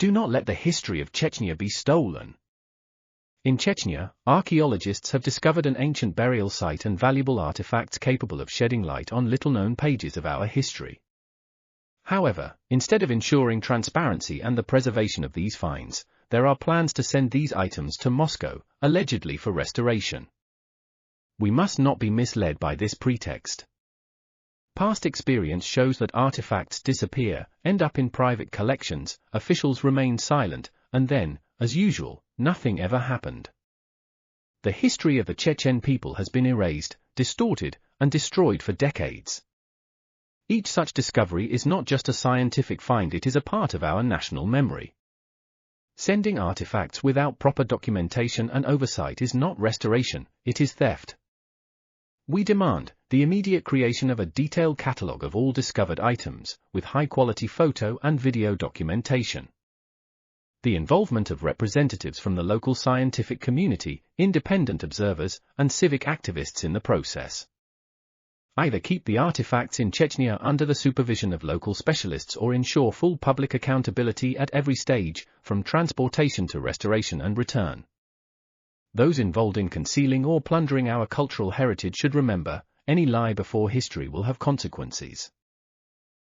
Do not let the history of Chechnya be stolen. In Chechnya, archaeologists have discovered an ancient burial site and valuable artifacts capable of shedding light on little-known pages of our history. However, instead of ensuring transparency and the preservation of these finds, there are plans to send these items to Moscow, allegedly for restoration. We must not be misled by this pretext. Past experience shows that artifacts disappear, end up in private collections, officials remain silent, and then, as usual, nothing ever happened. The history of the Chechen people has been erased, distorted, and destroyed for decades. Each such discovery is not just a scientific find, it is a part of our national memory. Sending artifacts without proper documentation and oversight is not restoration, it is theft. We demand the immediate creation of a detailed catalogue of all discovered items, with high-quality photo and video documentation. The involvement of representatives from the local scientific community, independent observers, and civic activists in the process. Either keep the artifacts in Chechnya under the supervision of local specialists or ensure full public accountability at every stage, from transportation to restoration and return. Those involved in concealing or plundering our cultural heritage should remember, any lie before history will have consequences.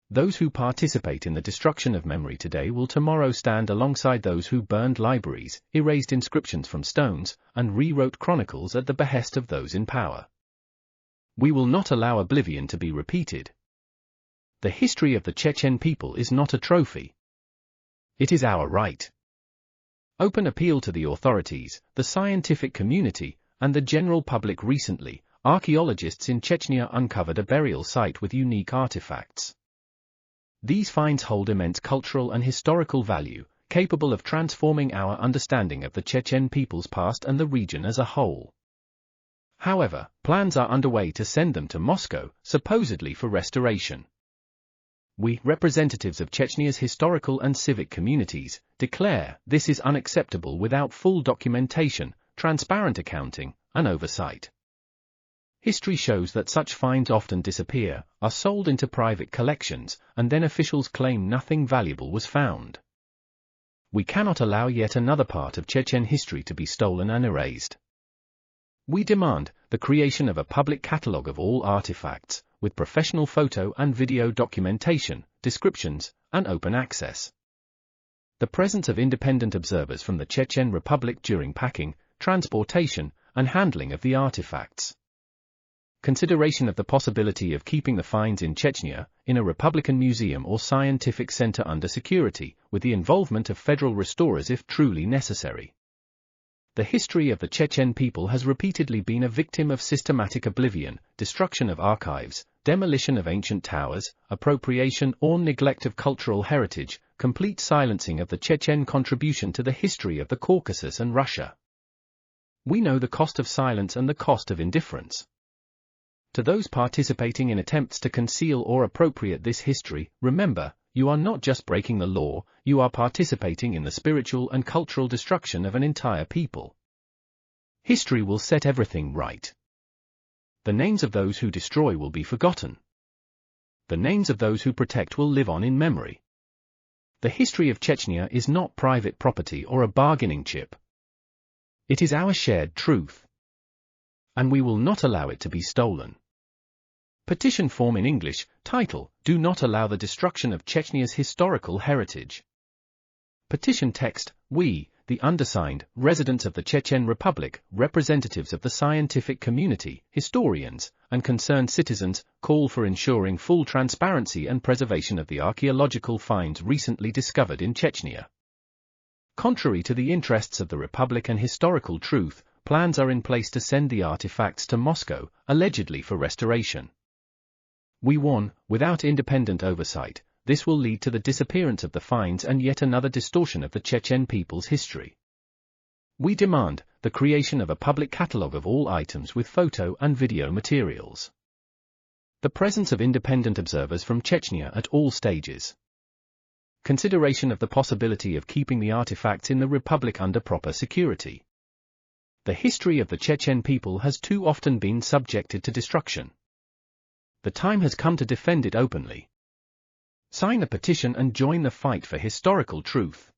Those who participate in the destruction of memory today will tomorrow stand alongside those who burned libraries, erased inscriptions from stones, and rewrote chronicles at the behest of those in power. We will not allow oblivion to be repeated. The history of the Chechen people is not a trophy. It is our right. Open appeal to the authorities, the scientific community, and the general public. Recently, archaeologists in Chechnya uncovered a burial site with unique artifacts. These finds hold immense cultural and historical value, capable of transforming our understanding of the Chechen people's past and the region as a whole. However, plans are underway to send them to Moscow, supposedly for restoration. We, representatives of Chechnya's historical and civic communities, declare this is unacceptable without full documentation, transparent accounting, and oversight. History shows that such finds often disappear, are sold into private collections, and then officials claim nothing valuable was found. We cannot allow yet another part of Chechen history to be stolen and erased. We demand the creation of a public catalogue of all artifacts, with professional photo and video documentation, descriptions, and open access. The presence of independent observers from the Chechen Republic during packing, transportation, and handling of the artifacts. Consideration of the possibility of keeping the finds in Chechnya, in a Republican museum or scientific center under security, with the involvement of federal restorers if truly necessary. The history of the Chechen people has repeatedly been a victim of systematic oblivion, destruction of archives, demolition of ancient towers, appropriation or neglect of cultural heritage, complete silencing of the Chechen contribution to the history of the Caucasus and Russia. We know the cost of silence and the cost of indifference. To those participating in attempts to conceal or appropriate this history, remember, you are not just breaking the law, you are participating in the spiritual and cultural destruction of an entire people. History will set everything right. The names of those who destroy will be forgotten. The names of those who protect will live on in memory. The history of Chechnya is not private property or a bargaining chip. It is our shared truth. And we will not allow it to be stolen. Petition form in English, title, Do Not Allow the Destruction of Chechnya's Historical Heritage. Petition text, we, the undersigned, residents of the Chechen Republic, representatives of the scientific community, historians, and concerned citizens, call for ensuring full transparency and preservation of the archaeological finds recently discovered in Chechnya. Contrary to the interests of the Republic and historical truth, plans are in place to send the artifacts to Moscow, allegedly for restoration. We warn, without independent oversight, this will lead to the disappearance of the finds and yet another distortion of the Chechen people's history. We demand the creation of a public catalogue of all items with photo and video materials. The presence of independent observers from Chechnya at all stages. Consideration of the possibility of keeping the artifacts in the Republic under proper security. The history of the Chechen people has too often been subjected to destruction. The time has come to defend it openly. Sign the petition and join the fight for historical truth.